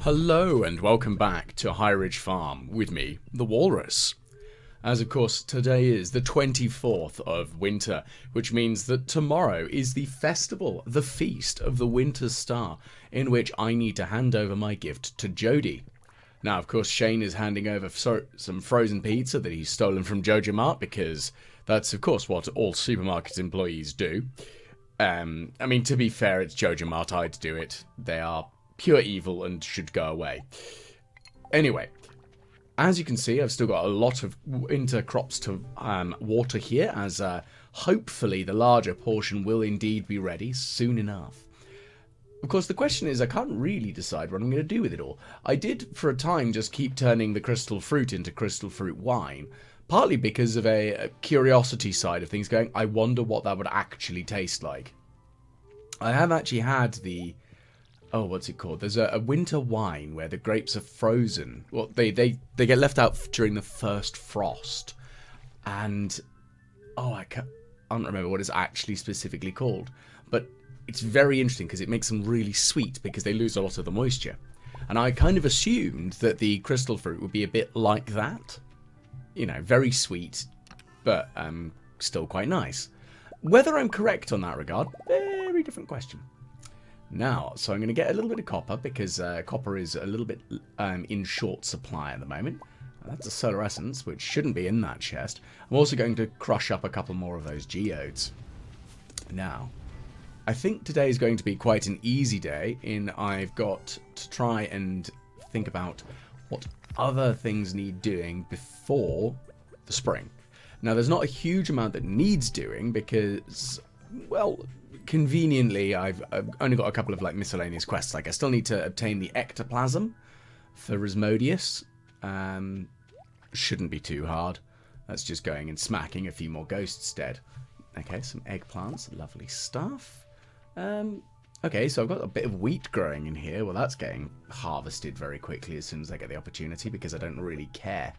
Hello and welcome back to High Ridge Farm with me, the Walrus. As of course today is the 24th of winter, which means that tomorrow is the festival, the feast of the Winter Star, in which I need to hand over my gift to Jodi. Now of course Shane is handing over some frozen pizza that he's stolen from Jojo Mart because that's of course what all supermarket employees do. I mean, to be fair, it's Jojo Mart, I'd do it. They are pure evil and should go away. Anyway, as you can see, I've still got a lot of winter crops to water here, as hopefully the larger portion will indeed be ready soon enough. Of course, the question is, I can't really decide what I'm going to do with it all. I did, for a time, just keep turning the crystal fruit into crystal fruit wine, partly because of a curiosity side of things, going, I wonder what that would actually taste like. I have actually had the... Oh, what's it called? There's a winter wine where the grapes are frozen. Well, they get left out during the first frost. And, oh, I can't remember what it's actually specifically called. But it's very interesting because it makes them really sweet because they lose a lot of the moisture. And I kind of assumed that the crystal fruit would be a bit like that. You know, very sweet, but still quite nice. Whether I'm correct on that regard, very different question. Now, so I'm going to get a little bit of copper because copper is a little bit in short supply at the moment. That's a solar essence, which shouldn't be in that chest. I'm also going to crush up a couple more of those geodes. Now, I think today is going to be quite an easy day in I've got to try and think about what other things need doing before the spring. Now, there's not a huge amount that needs doing because, well, conveniently, I've only got a couple of like miscellaneous quests. Like I still need to obtain the ectoplasm for Rismodius. Shouldn't be too hard. That's just going and smacking a few more ghosts dead. Okay, some eggplants, lovely stuff. Okay, so I've got a bit of wheat growing in here. Well, that's getting harvested very quickly as soon as I get the opportunity because I don't really care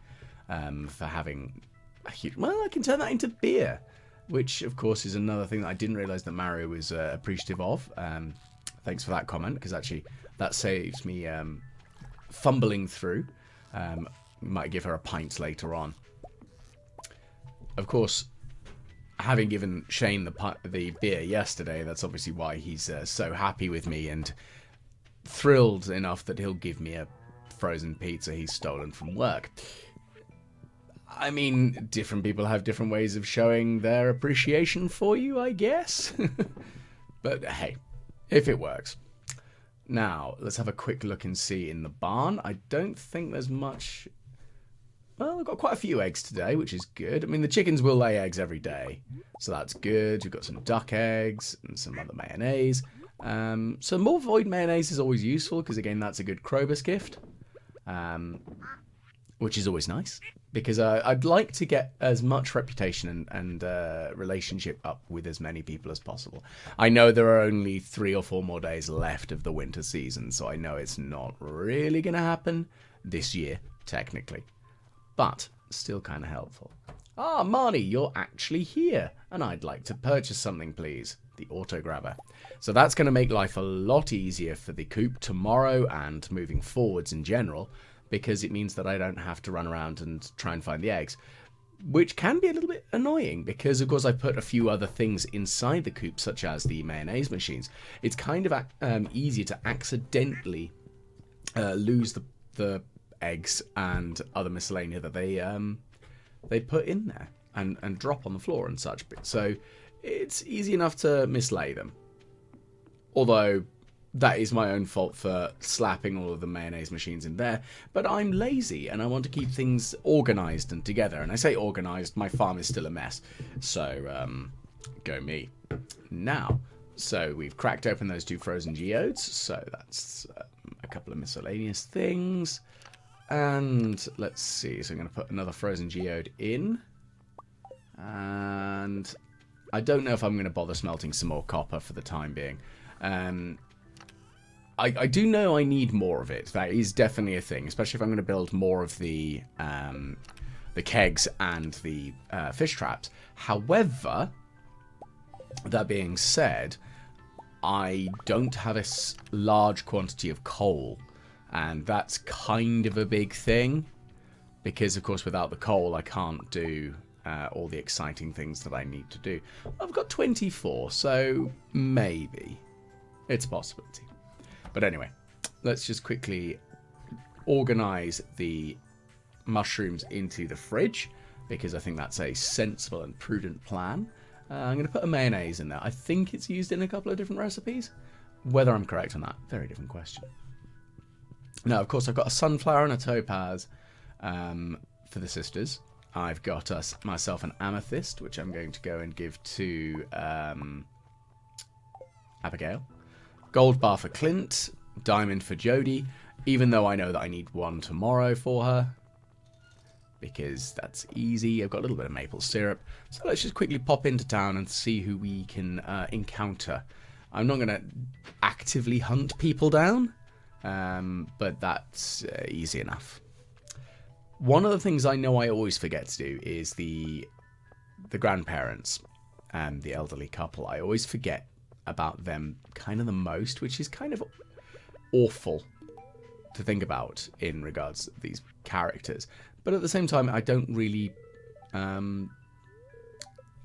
for having a huge... Well, I can turn that into beer. Which, of course, is another thing that I didn't realise that Mario was appreciative of. Thanks for that comment, because actually that saves me fumbling through. Might give her a pint later on. Of course, having given Shane the beer yesterday, that's obviously why he's so happy with me and thrilled enough that he'll give me a frozen pizza he's stolen from work. I mean, different people have different ways of showing their appreciation for you, I guess. But hey, if it works. Now, let's have a quick look and see in the barn. I don't think there's much... Well, I've got quite a few eggs today, which is good. I mean, the chickens will lay eggs every day, so that's good. We've got some duck eggs and some other mayonnaise. So more void mayonnaise is always useful, because again, that's a good Krobus gift. Which is always nice, because I'd like to get as much reputation and relationship up with as many people as possible. I know there are only 3 or 4 more days left of the winter season, so I know it's not really going to happen this year, technically. But still kind of helpful. Ah, Marnie, you're actually here, and I'd like to purchase something, please. The auto grabber. So that's going to make life a lot easier for the coop tomorrow and moving forwards in general, because it means that I don't have to run around and try and find the eggs, which can be a little bit annoying because, of course, I put a few other things inside the coop, such as the mayonnaise machines. It's kind of easier to accidentally lose the eggs and other miscellanea that they put in there and drop on the floor and such. So it's easy enough to mislay them. Although... that is my own fault for slapping all of the mayonnaise machines in there. But I'm lazy and I want to keep things organised and together. And I say organised, my farm is still a mess. So, go me. Now, so we've cracked open those 2 frozen geodes. So that's a couple of miscellaneous things. And let's see. So I'm going to put another frozen geode in. And I don't know if I'm going to bother smelting some more copper for the time being. I do know I need more of it. That is definitely a thing, especially if I'm going to build more of the kegs and the fish traps. However, that being said, I don't have a large quantity of coal And that's kind of a big thing. Because, of course, without the coal, I can't do all the exciting things that I need to do. I've got 24, so maybe. It's a possibility. But anyway, let's just quickly organise the mushrooms into the fridge, because I think that's a sensible and prudent plan. I'm going to put a mayonnaise in there. I think it's used in a couple of different recipes. Whether I'm correct on that, very different question. Now, of course, I've got a sunflower and a topaz for the sisters. I've got myself an amethyst, which I'm going to go and give to Abigail. Gold bar for Clint. Diamond for Jodi. Even though I know that I need one tomorrow for her. Because that's easy. I've got a little bit of maple syrup. So let's just quickly pop into town and see who we can encounter. I'm not going to actively hunt people down. But that's easy enough. One of the things I know I always forget to do is the grandparents and the elderly couple. I always forget about them kind of the most, which is kind of awful to think about in regards to these characters. But at the same time, I don't really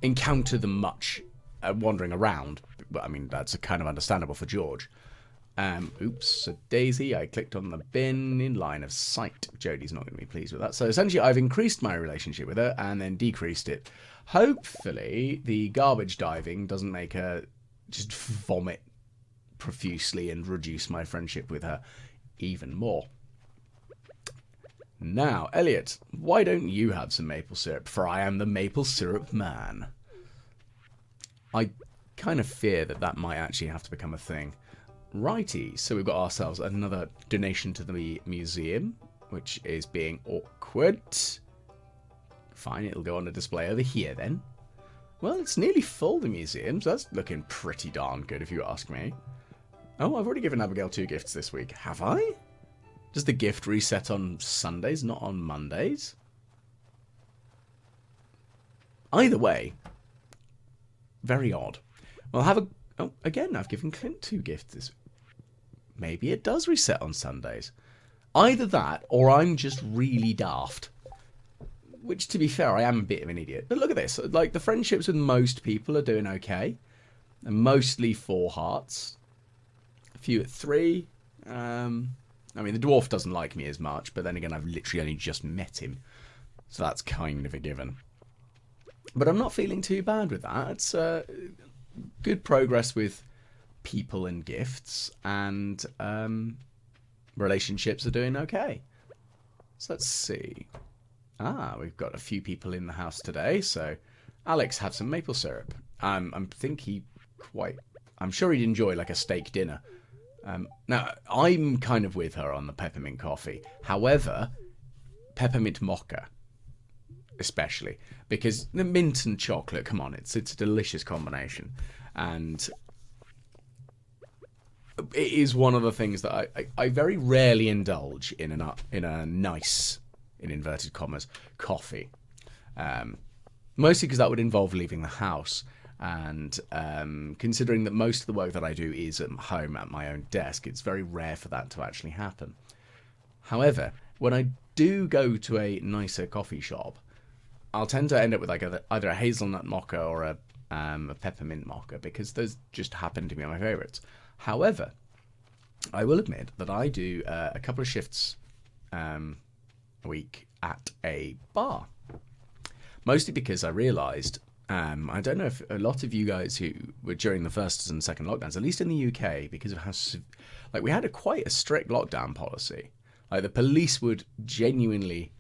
encounter them much wandering around. But I mean, that's kind of understandable for George. Oops, a daisy. I clicked on the bin in line of sight. Jodi's not going to be pleased with that. So essentially, I've increased my relationship with her and then decreased it. Hopefully, the garbage diving doesn't make her just vomit profusely and reduce my friendship with her even more. Now, Elliot, why don't you have some maple syrup? For I am the maple syrup man. I kind of fear that might actually have to become a thing. Righty, so we've got ourselves another donation to the museum, which is being awkward. Fine, it'll go on a display over here then. Well, it's nearly full, the museum, so that's looking pretty darn good if you ask me. Oh, I've already given Abigail 2 gifts this week. Have I? Does the gift reset on Sundays, not on Mondays? Either way, very odd. Well, have a... Oh, again, I've given Clint 2 gifts this week. Maybe it does reset on Sundays. Either that, or I'm just really daft. Which, to be fair, I am a bit of an idiot. But look at this. Like, the friendships with most people are doing okay. And mostly 4 hearts. A few at 3. I mean, the dwarf doesn't like me as much. But then again, I've literally only just met him. So that's kind of a given. But I'm not feeling too bad with that. It's good progress with people and gifts, and relationships are doing okay. So let's see. We've got a few people in the house today. So Alex, have some maple syrup. I'm sure he'd enjoy like a steak dinner. Now I'm kind of with her on the peppermint coffee. However, peppermint mocha especially, because the mint and chocolate, come on, it's a delicious combination. And it is one of the things that I very rarely indulge in a nice, in inverted commas, coffee. Mostly because that would involve leaving the house. And considering that most of the work that I do is at home at my own desk, it's very rare for that to actually happen. However, when I do go to a nicer coffee shop, I'll tend to end up with like either a hazelnut mocha or a peppermint mocha, because those just happen to be my favourites. However, I will admit that I do a couple of shifts a week at a bar. Mostly because I realised, I don't know if a lot of you guys who were during the first and second lockdowns, at least in the UK, because of how, like, we had quite a strict lockdown policy. Like, the police would genuinely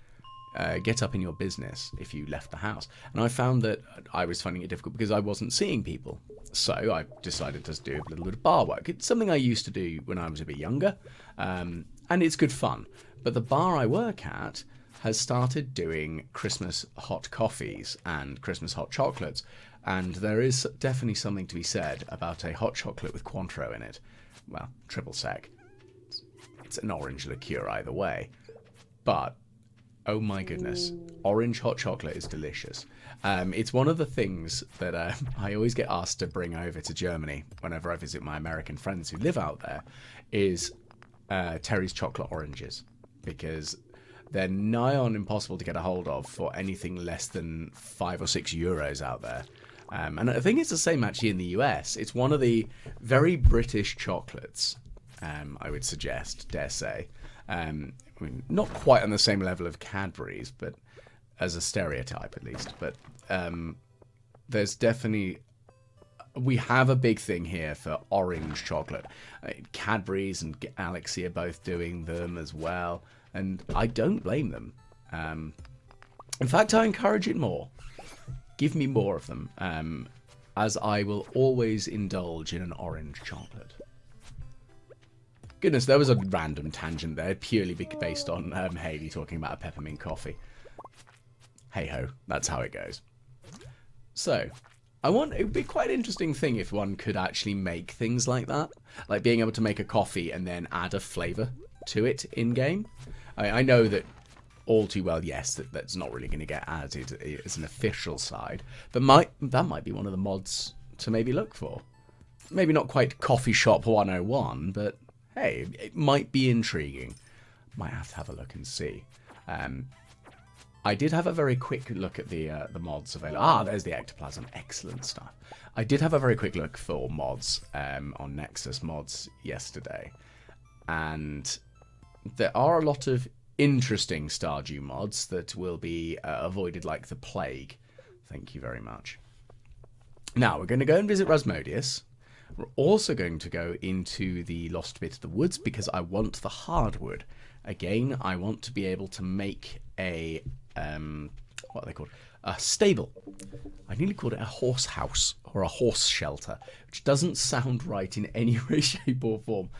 get up in your business if you left the house. And I found that I was finding it difficult because I wasn't seeing people. So I decided to do a little bit of bar work. It's something I used to do when I was a bit younger. And it's good fun. But the bar I work at has started doing Christmas hot coffees and Christmas hot chocolates. And there is definitely something to be said about a hot chocolate with Cointreau in it. Well, triple sec. It's an orange liqueur either way. But oh my goodness, orange hot chocolate is delicious. It's one of the things that I always get asked to bring over to Germany whenever I visit my American friends who live out there, is Terry's chocolate oranges, because they're nigh on impossible to get a hold of for anything less than €5 or €6 out there. And I think it's the same actually in the US. It's one of the very British chocolates, I would suggest, dare say. I mean, not quite on the same level of Cadbury's, but as a stereotype at least. But there's definitely... We have a big thing here for orange chocolate. Cadbury's and Galaxy are both doing them as well, and I don't blame them. In fact, I encourage it more. Give me more of them, as I will always indulge in an orange chocolate. Goodness, there was a random tangent there, purely based on Haley talking about a peppermint coffee. Hey-ho, that's how it goes. So... it would be quite an interesting thing if one could actually make things like that. Like being able to make a coffee and then add a flavour to it in-game. I know that all too well, yes, that's not really going to get added as an official side. But that might be one of the mods to maybe look for. Maybe not quite Coffee Shop 101, but hey, it might be intriguing. Might have to have a look and see. I did have a very quick look at the mods available. There's the ectoplasm. Excellent stuff. I did have a very quick look for mods on Nexus Mods yesterday. And there are a lot of interesting Stardew mods that will be avoided like the plague. Thank you very much. Now, we're going to go and visit Rasmodius. We're also going to go into the lost bit of the woods because I want the hardwood. Again, I want to be able to make a... what are they called? A stable. I nearly called it a horse house or a horse shelter, which doesn't sound right in any way, shape or form.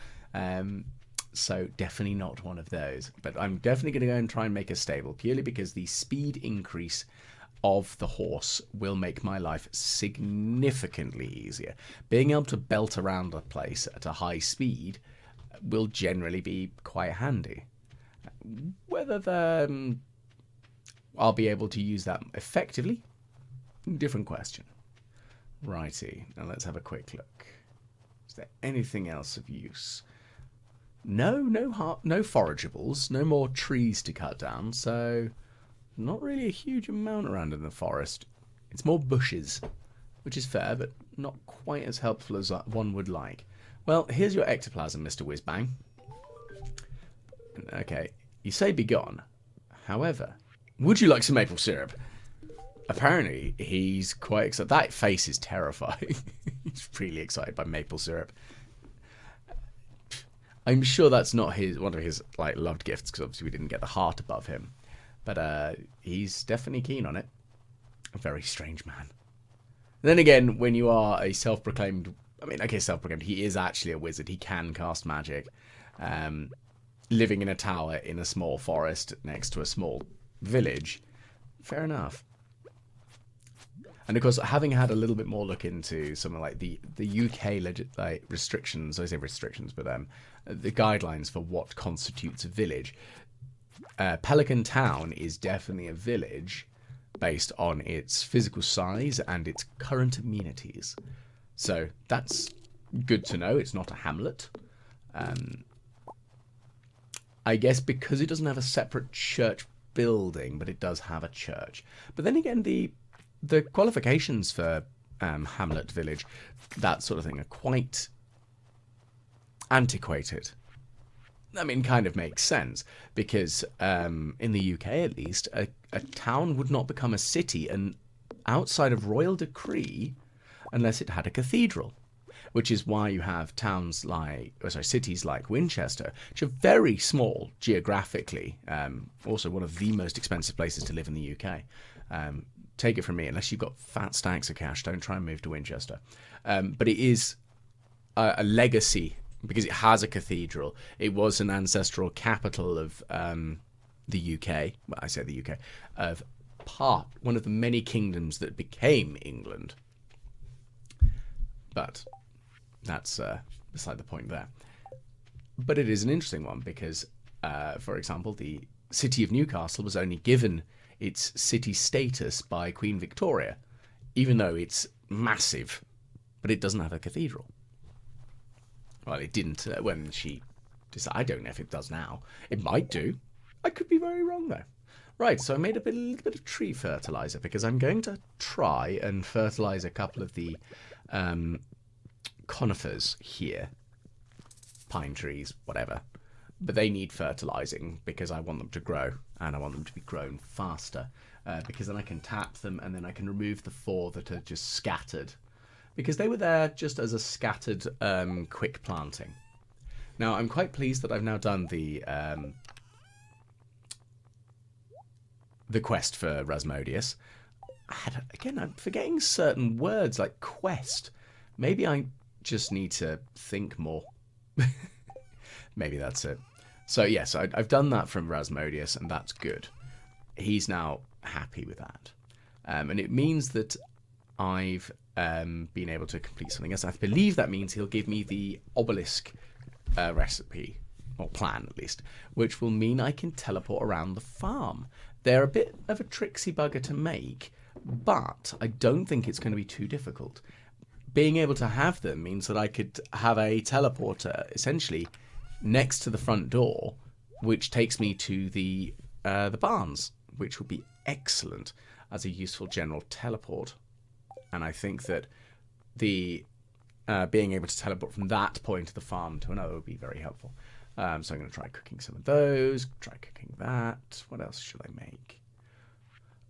So definitely not one of those. But I'm definitely going to go and try and make a stable, purely because the speed increase of the horse will make my life significantly easier. Being able to belt around a place at a high speed will generally be quite handy. Whether I'll be able to use that effectively, different question. Righty, now let's have a quick look. Is there anything else of use? No forageables, no more trees to cut down, so not really a huge amount around in the forest. It's more bushes, which is fair, but not quite as helpful as one would like. Well, here's your ectoplasm, Mr. Whizbang. Okay, you say be gone. However, would you like some maple syrup? Apparently, he's quite excited. That face is terrifying. He's really excited by maple syrup. I'm sure that's not one of his loved gifts, because obviously we didn't get the heart above him. But he's definitely keen on it. A very strange man. Then again, when you are a self-proclaimed... self-proclaimed. He is actually a wizard. He can cast magic. Living in a tower in a small forest next to a small village. Fair enough. And of course, having had a little bit more look into something like the UK restrictions, I say restrictions, but the guidelines for what constitutes a village, Pelican Town is definitely a village based on its physical size and its current amenities. So that's good to know. It's not a hamlet. I guess because it doesn't have a separate church building, but it does have a church. But then again, the qualifications for hamlet, village, that sort of thing are quite antiquated. I mean, kind of makes sense, because in the UK at least, a town would not become a city and outside of royal decree unless it had a cathedral, which is why you have cities like Winchester, which are very small geographically, also one of the most expensive places to live in the UK. Take it from me, unless you've got fat stacks of cash, don't try and move to Winchester. But it is a legacy, because it has a cathedral. It was an ancestral capital of the UK. Well, I say the UK. Of one of the many kingdoms that became England. But that's beside the point there. But it is an interesting one because, for example, the city of Newcastle was only given its city status by Queen Victoria, even though it's massive, but it doesn't have a cathedral. Well, it didn't when she I don't know if it does now. It might do. I could be very wrong, though. Right, so I made a little bit of tree fertilizer because I'm going to try and fertilize a couple of the conifers here. Pine trees, whatever. But they need fertilizing because I want them to grow, and I want them to be grown faster. Because then I can tap them, and then I can remove the 4 that are just scattered. Because they were there just as a scattered quick planting. Now, I'm quite pleased that I've now done the quest for Rasmodius. Again, I'm forgetting certain words like quest. Maybe I just need to think more. Maybe that's it. So yes, I've done that from Rasmodius, and that's good. He's now happy with that. And it means that I've been able to complete something else. I believe that means he'll give me the obelisk recipe, or plan at least, which will mean I can teleport around the farm. They're a bit of a tricksy bugger to make, but I don't think it's going to be too difficult. Being able to have them means that I could have a teleporter essentially next to the front door, which takes me to the barns, which would be excellent as a useful general teleport. And I think that the being able to teleport from that point of the farm to another would be very helpful. So I'm going to try cooking some of those, try cooking that. What else should I make?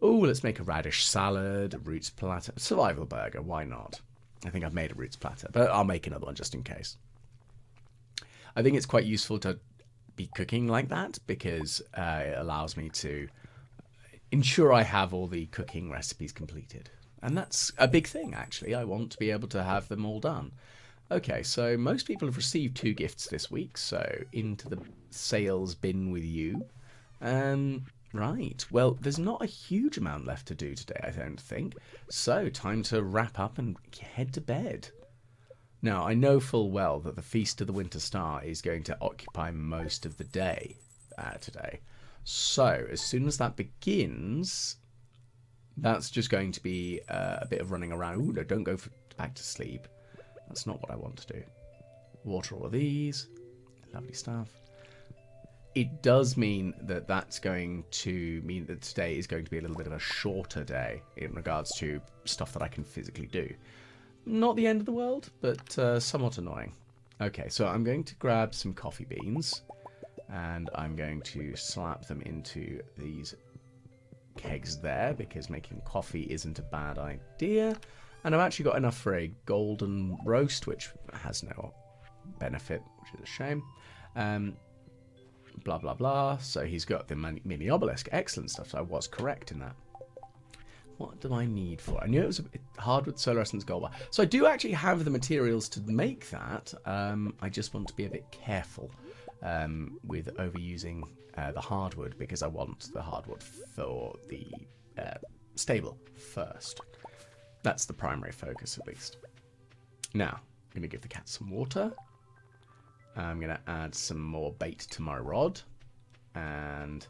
Oh, let's make a radish salad, a roots platter, survival burger, why not? I think I've made a roots platter, but I'll make another one just in case. I think it's quite useful to be cooking like that because it allows me to ensure I have all the cooking recipes completed. And that's a big thing, actually. I want to be able to have them all done. Okay, so most people have received 2 gifts this week, so into the sales bin with you. Right, well, there's not a huge amount left to do today, I don't think. So, time to wrap up and head to bed. Now, I know full well that the Feast of the Winter Star is going to occupy most of the day today. So, as soon as that begins, that's just going to be a bit of running around. Ooh, no, don't go back to sleep. That's not what I want to do. Water all of these. Lovely stuff. It does mean that that's going to mean that today is going to be a little bit of a shorter day in regards to stuff that I can physically do. Not the end of the world, but somewhat annoying. Okay, so I'm going to grab some coffee beans, and I'm going to slap them into these kegs there, because making coffee isn't a bad idea. And I've actually got enough for a golden roast, which has no benefit, which is a shame. Blah, blah, blah. So he's got the mini obelisk. Excellent stuff. So I was correct in that. What do I need for it? I knew it was a bit hardwood, solar essence, gold bar. So I do actually have the materials to make that. I just want to be a bit careful with overusing the hardwood, because I want the hardwood for the stable first. That's the primary focus, at least. Now, I'm going to give the cat some water. I'm going to add some more bait to my rod. And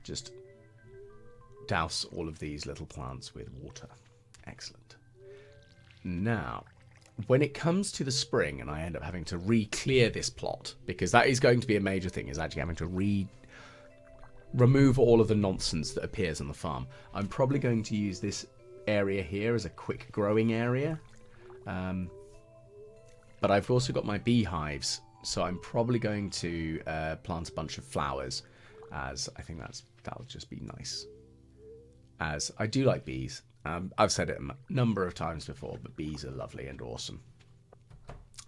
just douse all of these little plants with water. Excellent. Now, when it comes to the spring, and I end up having to re-clear this plot, because that is going to be a major thing, is actually having to remove all of the nonsense that appears on the farm. I'm probably going to use this area here as a quick growing area. But I've also got my beehives, so I'm probably going to plant a bunch of flowers, as I think that'll just be nice. As I do like bees. I've said it a number of times before, but bees are lovely and awesome.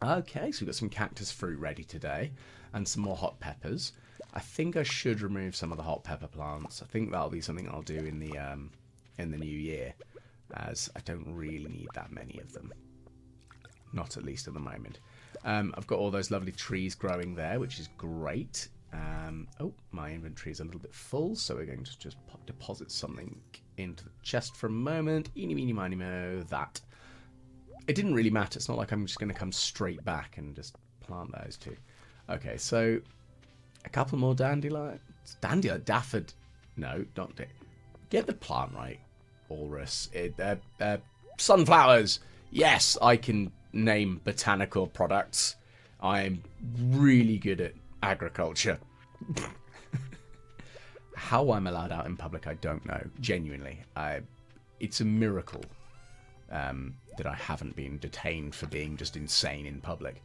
Okay, so we've got some cactus fruit ready today, and some more hot peppers. I think I should remove some of the hot pepper plants. I think that'll be something I'll do in the new year, as I don't really need that many of them. Not at least at the moment. I've got all those lovely trees growing there, which is great. Oh, my inventory is a little bit full, so we're going to just deposit something into the chest for a moment. Eeny, meeny, miny, mo, that. It didn't really matter. It's not like I'm just going to come straight back and just plant those two. Okay, so a couple more dandelions. Daffod. No, not get the plant right. Walrus. Sunflowers. Yes, I can name botanical products. I'm really good at agriculture. How I'm allowed out in public, I don't know. Genuinely. It's a miracle that I haven't been detained for being just insane in public.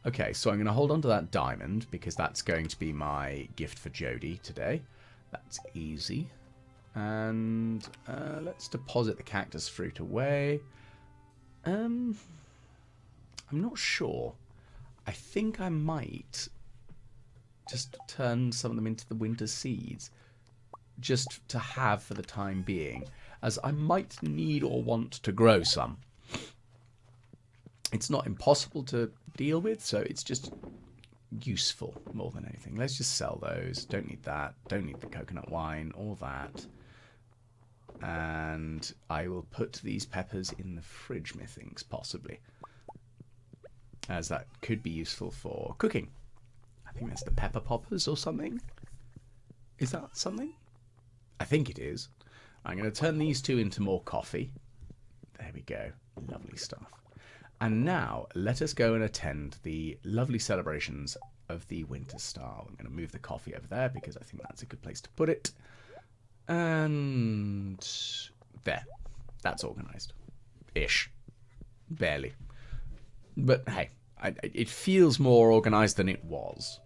Okay, so I'm going to hold on to that diamond because that's going to be my gift for Jodi today. That's easy. And let's deposit the cactus fruit away. I'm not sure. I think I might just turn some of them into the winter seeds. Just to have for the time being. As I might need or want to grow some. It's not impossible to deal with, so it's just useful more than anything. Let's just sell those. Don't need that. Don't need the coconut wine or that. And I will put these peppers in the fridge, methinks, possibly. As that could be useful for cooking. I think that's the pepper poppers or something. Is that something? I think it is. I'm going to turn these two into more coffee. There we go. Lovely stuff. And now, let us go and attend the lovely celebrations of the Winter Star. I'm going to move the coffee over there because I think that's a good place to put it. And there. That's organised. Ish. Barely. But hey, it feels more organised than it was.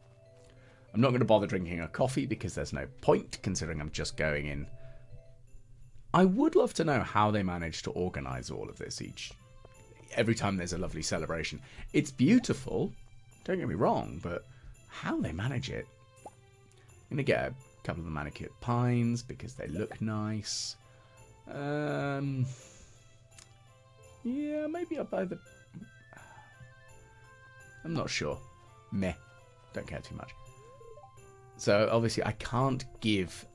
I'm not going to bother drinking a coffee because there's no point, considering I'm just going in. I would love to know how they manage to organise all of this every time there's a lovely celebration. It's beautiful, don't get me wrong, but how they manage it. I'm going to get a couple of the manicured pines because they look nice. Yeah, maybe I'll buy the... I'm not sure. Meh. Don't care too much. So, obviously, I can't give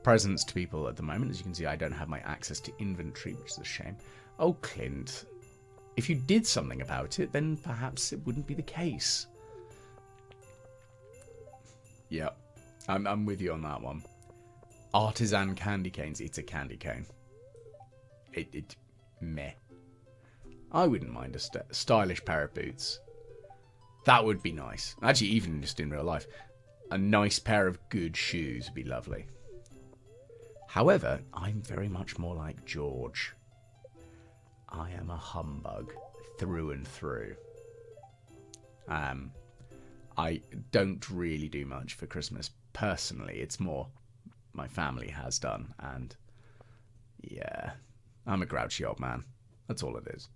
presents to people at the moment. As you can see, I don't have my access to inventory, which is a shame. Oh, Clint. If you did something about it, then perhaps it wouldn't be the case. Yep. I'm with you on that one. Artisan candy canes. It's a candy cane. Meh. I wouldn't mind a stylish pair of boots. That would be nice. Actually, even just in real life. A nice pair of good shoes would be lovely. However, I'm very much more like George. I am a humbug through and through. I don't really do much for Christmas personally. It's more my family has done. And yeah, I'm a grouchy old man. That's all it is.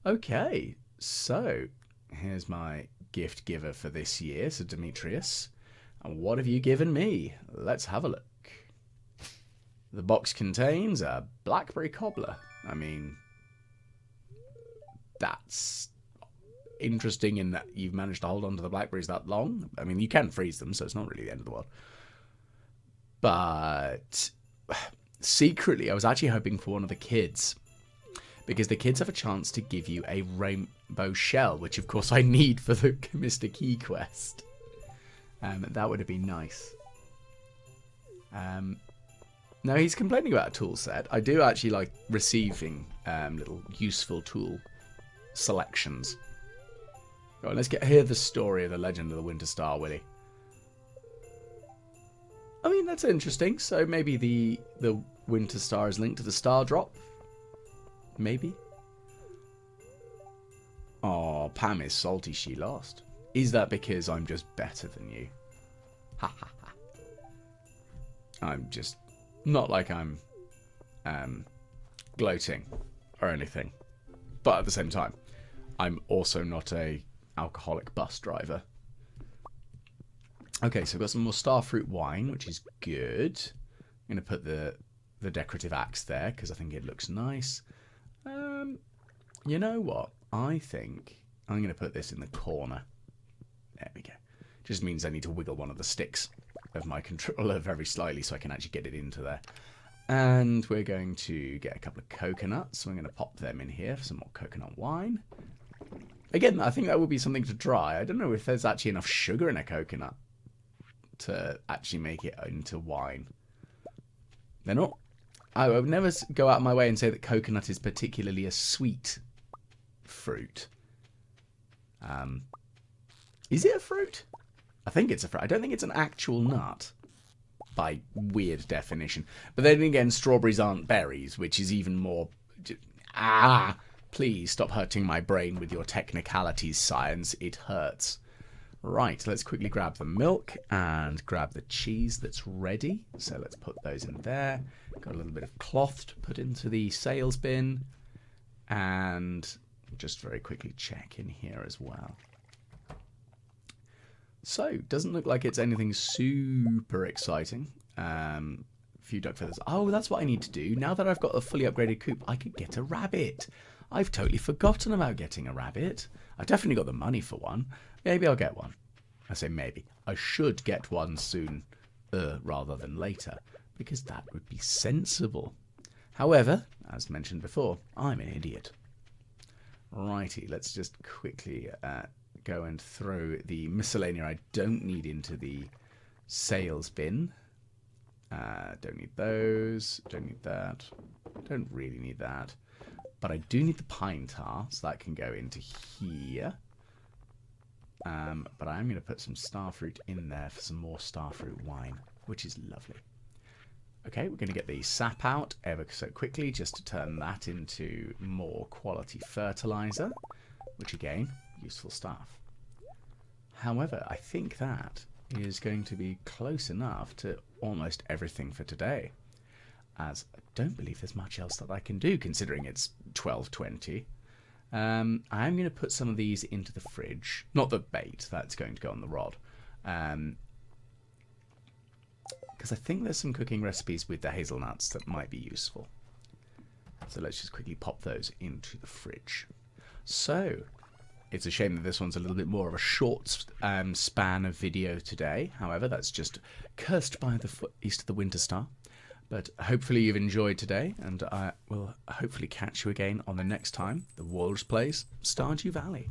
Okay, so here's my gift giver for this year, so Demetrius. And what have you given me? Let's have a look. The box contains a blackberry cobbler. I mean, that's interesting in that you've managed to hold on to the blackberries that long. I mean, you can freeze them, so it's not really the end of the world. But secretly, I was actually hoping for one of the kids. Because the kids have a chance to give you a rainbow shell, which of course I need for the Mr. Key quest. That would have been nice. Now he's complaining about a tool set. I do actually like receiving little useful tool selections. Right, let's hear the story of the legend of the Winter Star, Willie. I mean, that's interesting. So maybe the Winter Star is linked to the Star Drop. Maybe. Oh, Pam is salty she lost. Is that because I'm just better than you? Ha ha ha. I'm just not like I'm gloating or anything. But at the same time, I'm also not a alcoholic bus driver. Okay, so I've got some more starfruit wine, which is good. I'm going to put the decorative axe there because I think it looks nice. You know what? I think I'm going to put this in the corner. There we go. Just means I need to wiggle one of the sticks of my controller very slightly so I can actually get it into there. And we're going to get a couple of coconuts. So I'm going to pop them in here for some more coconut wine. Again, I think that would be something to try. I don't know if there's actually enough sugar in a coconut to actually make it into wine. They're not. I would never go out of my way and say that coconut is particularly a sweet fruit. Is it a fruit? I think it's a fruit. I don't think it's an actual nut, by weird definition. But then again, strawberries aren't berries, which is even more... Please stop hurting my brain with your technicalities, science. It hurts. Right, let's quickly grab the milk and grab the cheese that's ready. So let's put those in there. Got a little bit of cloth to put into the sales bin. And just very quickly check in here as well. So, doesn't look like it's anything super exciting. Few duck feathers. Oh, that's what I need to do. Now that I've got a fully upgraded coop, I could get a rabbit. I've totally forgotten about getting a rabbit. I've definitely got the money for one. Maybe I'll get one. I say maybe. I should get one soon, rather than later, because that would be sensible. However, as mentioned before, I'm an idiot. Righty, let's just quickly go and throw the miscellanea I don't need into the sales bin. Don't need those. Don't need that. Don't really need that. But I do need the pine tar, so that can go into here. But I am going to put some starfruit in there for some more starfruit wine, which is lovely. Okay, we're going to get the sap out ever so quickly just to turn that into more quality fertilizer, which again, useful stuff. However, I think that is going to be close enough to almost everything for today, as I don't believe there's much else that I can do considering it's 12:20. I'm going to put some of these into the fridge, not the bait, that's going to go on the rod, because I think there's some cooking recipes with the hazelnuts that might be useful. So let's just quickly pop those into the fridge. So, it's a shame that this one's a little bit more of a short span of video today. However, that's just cursed by the East of the Winter Star. But hopefully you've enjoyed today, and I will hopefully catch you again on the next time the Walrus plays Stardew Valley.